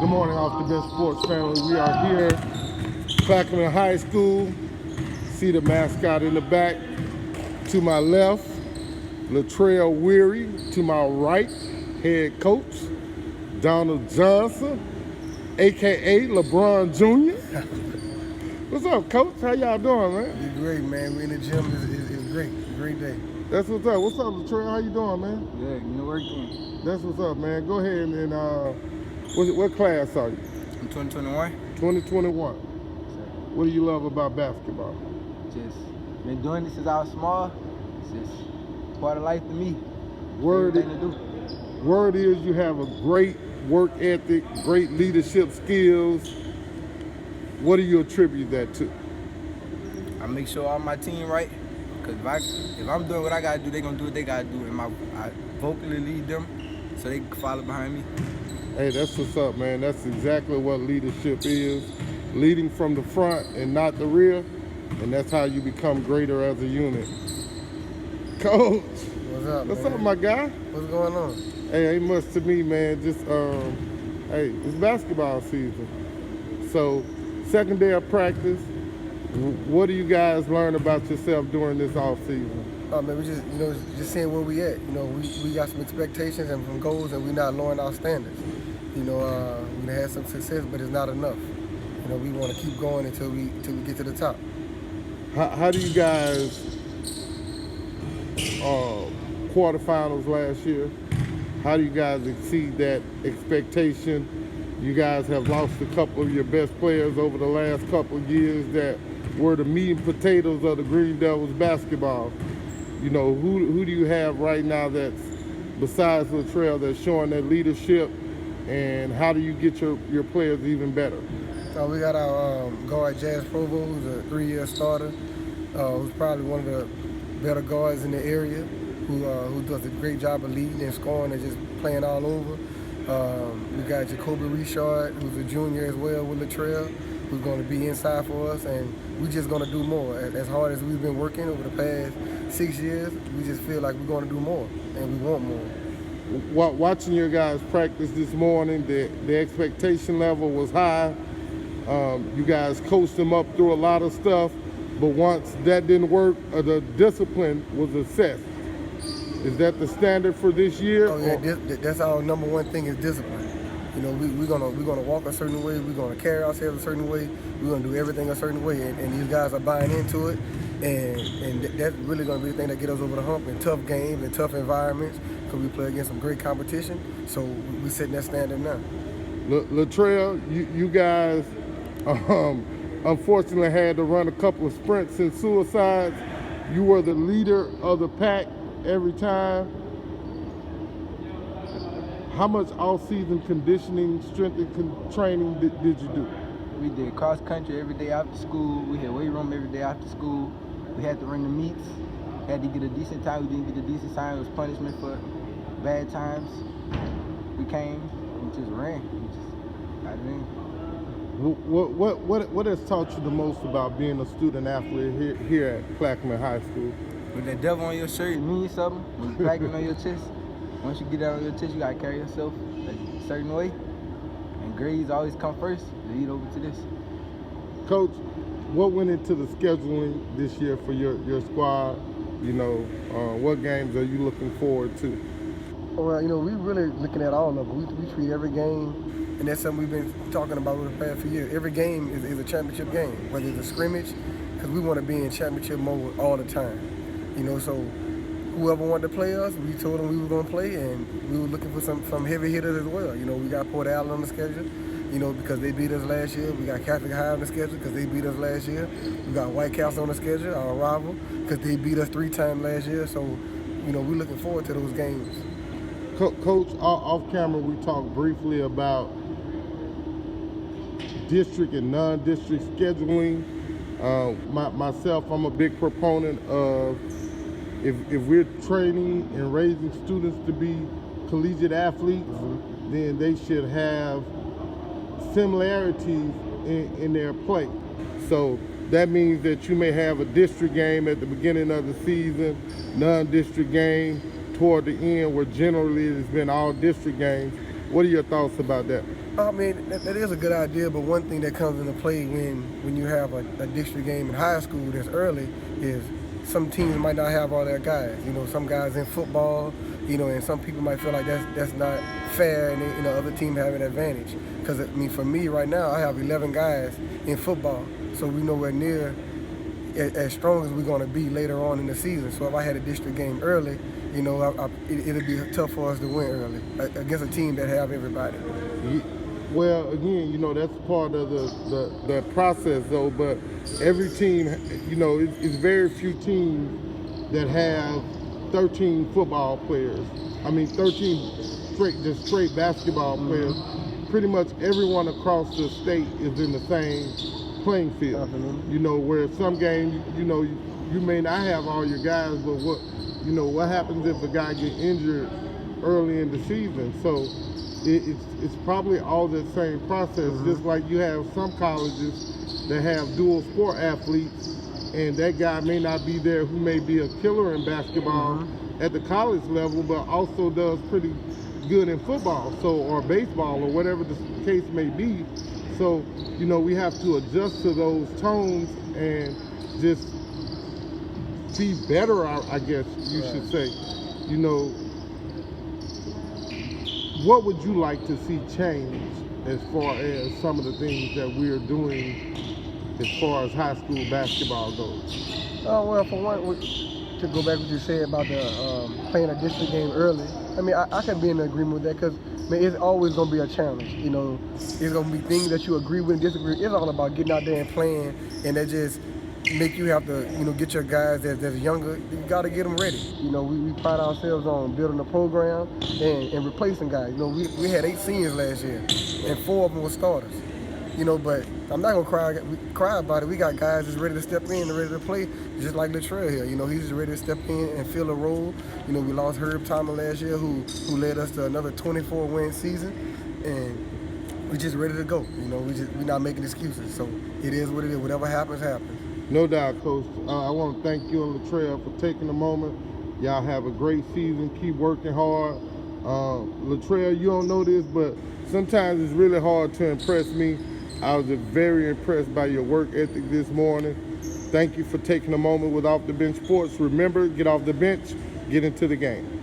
Good morning, Off the Bench Sports family. We are here, Plaquemine High School. See the mascot in the back. To my left, Latrell Weary. To my right, head coach, Donald Johnson, AKA LeBron Jr. What's up, coach? How y'all doing, man? We're great, man. We're in the gym. It's great. Great day. That's what's up. What's up, Latrell? How you doing, man? Good, you know working. That's what's up, man. Go ahead and what class are you? I'm 2021. 2021. What do you love about basketball? Just been doing this since I was small. It's just part of life to me. Word is you have a great work ethic, great leadership skills. What do you attribute that to? I make sure all my team right. Cause if I'm doing what I gotta do, they gonna do what they gotta do, and I vocally lead them so they can follow behind me. Hey, that's what's up, man. That's exactly what leadership is. Leading from the front and not the rear, and that's how you become greater as a unit. Coach, What's up, what's man? up, my guy? What's going on? Hey, ain't much to me, man. Just hey, it's basketball season. So, second day of practice. What do you guys learn about yourself during this off season? Oh man, we just seeing where we at. We got some expectations and some goals, and we're not lowering our standards. We had some success, but it's not enough. We want to keep going until we get to the top. How do you guys quarterfinals last year? How do you guys exceed that expectation? You guys have lost a couple of your best players over the last couple of years that were the meat and potatoes of the GreenDevils basketball. Who do you have right now that's besides Latrell that's showing that leadership, and how do you get your players even better? We got our guard Jazz Provo, who's a 3-year starter, who's probably one of the better guards in the area, who does a great job of leading and scoring and just playing all over. We got Jacoby Richard, who's a junior as well with Latrell, who's going to be inside for us, and we're just going to do more. As hard as we've been working over the past 6 years, we just feel like we're going to do more, and we want more. Watching your guys practice this morning, the expectation level was high. You guys coached them up through a lot of stuff, but once that didn't work, the discipline was assessed. Is that the standard for this year? Oh yeah, that's our number one thing is discipline. We're gonna walk a certain way. We're gonna carry ourselves a certain way. We're gonna do everything a certain way, and these guys are buying into it. And that's really gonna be the thing that get us over the hump in tough games and tough environments, because we play against some great competition. So we're setting that standard now. Latrell, you guys unfortunately had to run a couple of sprints and suicides. You were the leader of the pack every time. How much all-season conditioning, strength and training did you do? We did cross country every day after school. We had weight room every day after school. We had to run the meets. Had to get a decent time. We didn't get a decent time. It was punishment for bad times. We came. We just ran. We just got it in. What has taught you the most about being a student athlete here at Plaquemine High School? With that devil on your shirt, it means something. When you Plaquemine on your chest, once you get that on your chest, you gotta carry yourself a certain way. And grades always come first. Lead over to this. Coach, what went into the scheduling this year for your squad? What games are you looking forward to? Well, we really looking at all of them. We treat every game, and that's something we've been talking about over the past few years. Every game is a championship game, whether it's a scrimmage, because we want to be in championship mode all the time. So whoever wanted to play us, we told them we were going to play, and we were looking for some heavy hitters as well. We got Port Allen on the schedule, because they beat us last year. We got Catholic High on the schedule because they beat us last year. We got White Castle on the schedule, our rival, because they beat us 3 times last year. So, we're looking forward to those games. Coach, off camera, we talked briefly about district and non-district scheduling. Myself, I'm a big proponent of if we're training and raising students to be collegiate athletes, then they should have similarities in their play. So that means that you may have a district game at the beginning of the season, non-district game toward the end, where generally it's been all district games. What are your thoughts about that? I mean, that is a good idea, but one thing that comes into play when you have a district game in high school that's early is some teams might not have all their guys. You know, some guys in football, you know, and some people might feel like that's not fair, and you know, other teams have an advantage. Because I mean, for me right now, I have 11 guys in football, so we nowhere near as strong as we're going to be later on in the season. So if I had a district game early, you know, it'd be tough for us to win early against a team that have everybody. Well, again, you know, that's part of the process, though. But every team, you know, it's very few teams that have 13 football players. I mean, 13 straight basketball players. Pretty much everyone across the state is in the same playing field. Definitely. You know, where some games, you know, you may not have all your guys, but what happens if a guy get injured early in the season? So it's probably all the same process. Just like you have some colleges that have dual sport athletes, and that guy may not be there who may be a killer in basketball at the college level, but also does pretty good in football, or baseball, or whatever the case may be. So, you know, we have to adjust to those tones and just be better, I guess you should say. You know, what would you like to see change as far as some of the things that we're doing as far as high school basketball goes? Well, for one, to go back to what you said about the playing a district game early, I mean, I can be in agreement with that because, I mean, it's always going to be a challenge. You know, it's going to be things that you agree with and disagree. It's all about getting out there and playing, and that just make you have to, you know, get your guys that's younger. You got to get them ready. You know, we pride ourselves on building a program and replacing guys. You know, we had 8 seniors last year, and 4 of them were starters. You know, but I'm not gonna cry about it. We got guys that's ready to step in and ready to play, just like Latrell here. You know, he's just ready to step in and fill a role. You know, we lost Herb Thomas last year, who led us to another 24-win season, and we're just ready to go. You know, we're not making excuses. So it is what it is. Whatever happens, happens. No doubt, Coach. I want to thank you and Latrell for taking a moment. Y'all have a great season. Keep working hard. Latrell, you don't know this, but sometimes it's really hard to impress me. I was very impressed by your work ethic this morning. Thank you for taking a moment with Off the Bench Sports. Remember, get off the bench, get into the game.